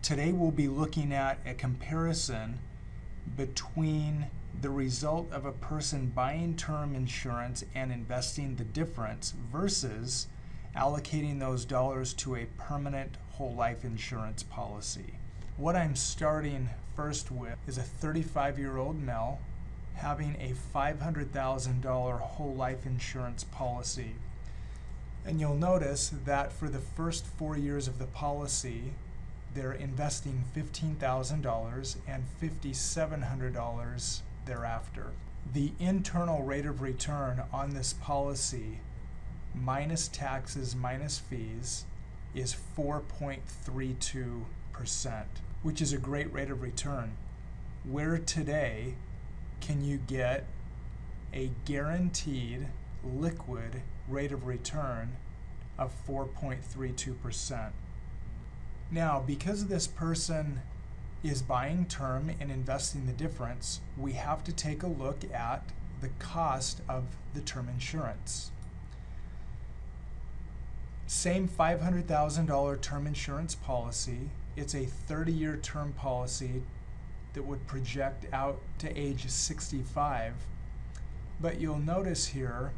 Today we'll be looking at a comparison between the result of a person buying term insurance and investing the difference versus allocating those dollars to a permanent whole life insurance policy. What I'm starting first with is a 35-year-old male having a $500,000 whole life insurance policy. And you'll notice that for the first 4 years of the policy, they're investing $15,000 and $5,700 thereafter. The internal rate of return on this policy, minus taxes, minus fees, is 4.32%, which is a great rate of return. Where today can you get a guaranteed liquid rate of return of 4.32%? Now, because this person is buying term and investing the difference, we have to take a look at the cost of the term insurance. Same $500,000 term insurance policy. It's a 30-year term policy that would project out to age 65. But you'll notice here,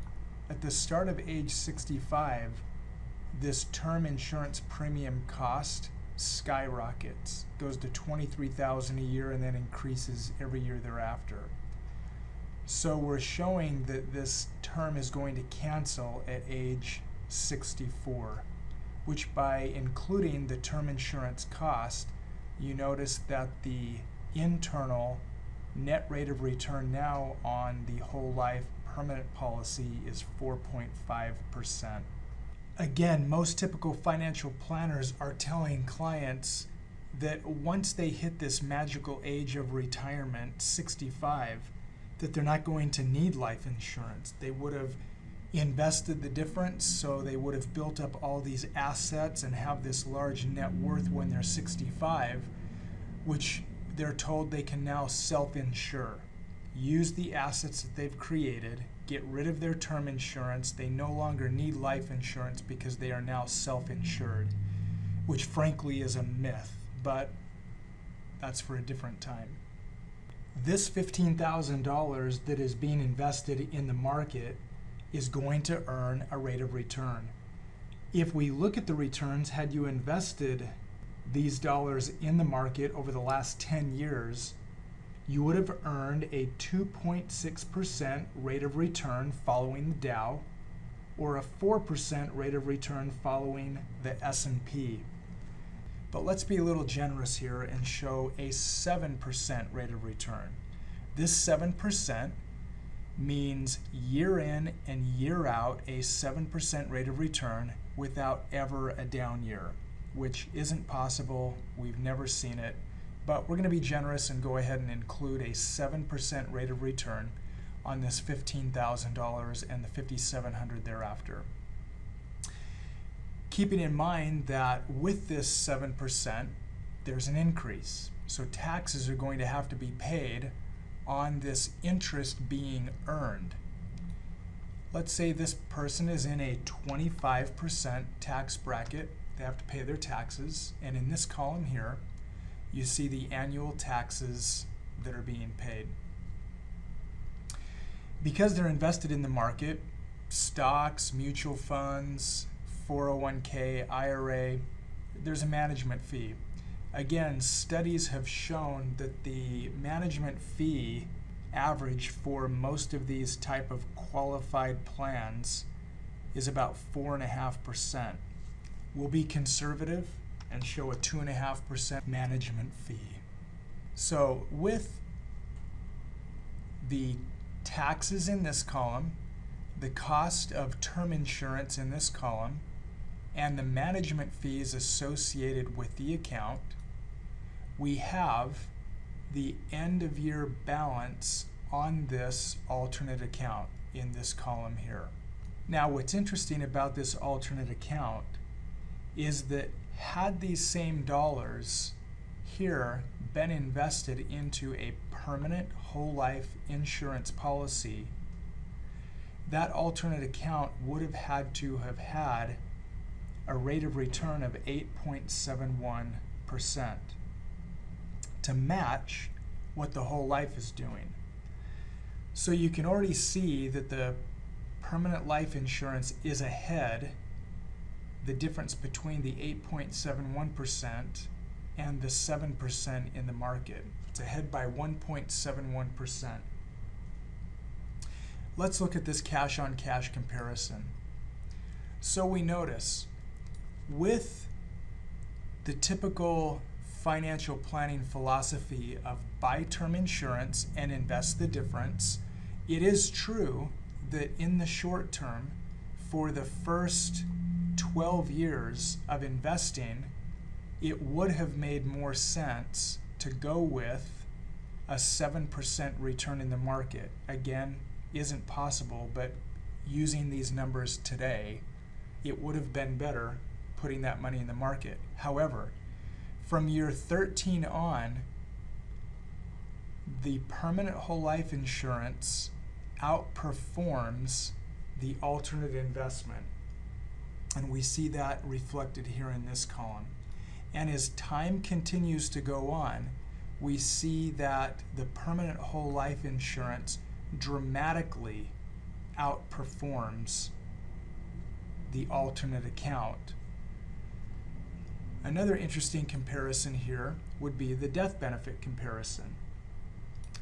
at the start of age 65, this term insurance premium cost skyrockets, goes to $23,000 a year and then increases every year thereafter. So we're showing that this term is going to cancel at age 64, which by including the term insurance cost, you notice that the internal net rate of return now on the whole life permanent policy is 4.5%. Again, most typical financial planners are telling clients that once they hit this magical age of retirement, 65, that they're not going to need life insurance. They would have invested the difference, so they would have built up all these assets and have this large net worth when they're 65, which they're told they can now self-insure. Use the assets that they've created, get rid of their term insurance. They no longer need life insurance because they are now self-insured, which frankly is a myth, but that's for a different time. This $15,000 that is being invested in the market is going to earn a rate of return. If we look at the returns, had you invested these dollars in the market over the last 10 years, you would have earned a 2.6% rate of return following the Dow, or a 4% rate of return following the S&P. But let's be a little generous here and show a 7% rate of return. This 7% means year in and year out a 7% rate of return without ever a down year, which isn't possible. We've never seen it. But we're going to be generous and go ahead and include a 7% rate of return on this $15,000 and the $5,700 thereafter. Keeping in mind that with this 7%, there's an increase. So taxes are going to have to be paid on this interest being earned. Let's say this person is in a 25% tax bracket. They have to pay their taxes. And in this column here, you see the annual taxes that are being paid. Because they're invested in the market, stocks, mutual funds, 401k, IRA, there's a management fee. Again, studies have shown that the management fee average for most of these type of qualified plans is about 4.5%. We'll be conservative and show a 2.5% management fee. So with the taxes in this column, the cost of term insurance in this column, and the management fees associated with the account, we have the end of year balance on this alternate account in this column here. Now, what's interesting about this alternate account is that had these same dollars here been invested into a permanent whole life insurance policy, that alternate account would have had to have had a rate of return of 8.71%. to match what the whole life is doing. So you can already see that the permanent life insurance is ahead, the difference between the 8.71% and the 7% in the market. It's ahead by 1.71%. Let's look at this cash on cash comparison. So we notice with the typical financial planning philosophy of buy term insurance and invest the difference, it is true that in the short term, for the first 12 years of investing, it would have made more sense to go with a 7% return in the market. Again, isn't possible, but using these numbers today, it would have been better putting that money in the market. However, from year 13 on, the permanent whole life insurance outperforms the alternate investment. And we see that reflected here in this column. And as time continues to go on, we see that the permanent whole life insurance dramatically outperforms the alternate account. Another interesting comparison here would be the death benefit comparison.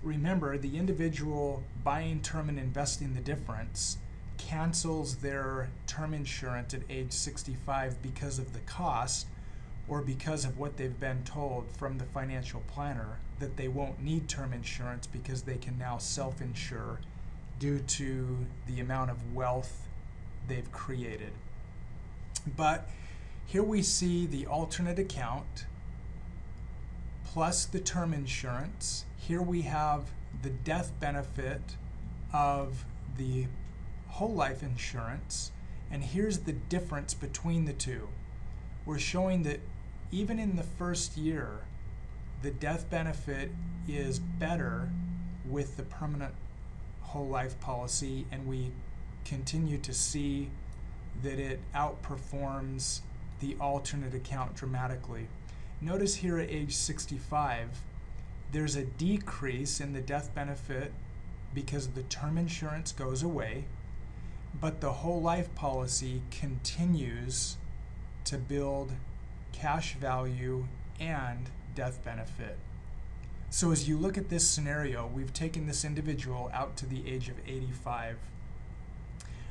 Remember, the individual buying term and investing the difference cancels their term insurance at age 65 because of the cost or because of what they've been told from the financial planner that they won't need term insurance because they can now self-insure due to the amount of wealth they've created. But here we see the alternate account plus the term insurance. Here we have the death benefit of the whole life insurance, and here's the difference between the two. We're showing that even in the first year, the death benefit is better with the permanent whole life policy, and we continue to see that it outperforms the alternate account dramatically. Notice here at age 65, there's a decrease in the death benefit because the term insurance goes away, but the whole life policy continues to build cash value and death benefit. So as you look at this scenario, we've taken this individual out to the age of 85.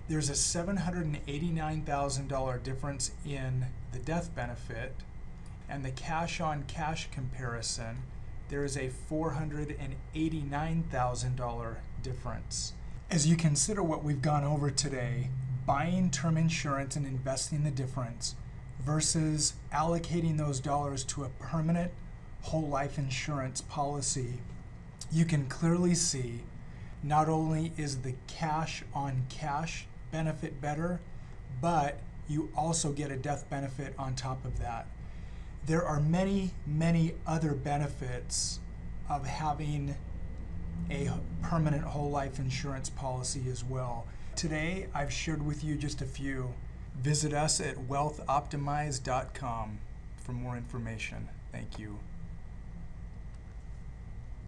There's a $789,000 difference in the death benefit, and the cash on cash comparison, there is a $489,000 difference. As you consider what we've gone over today, buying term insurance and investing the difference versus allocating those dollars to a permanent whole life insurance policy, you can clearly see not only is the cash on cash benefit better, but you also get a death benefit on top of that. There are many, many other benefits of having a permanent whole life insurance policy as well. Today, I've shared with you just a few. Visit us at wealthoptimize.com for more information. Thank you.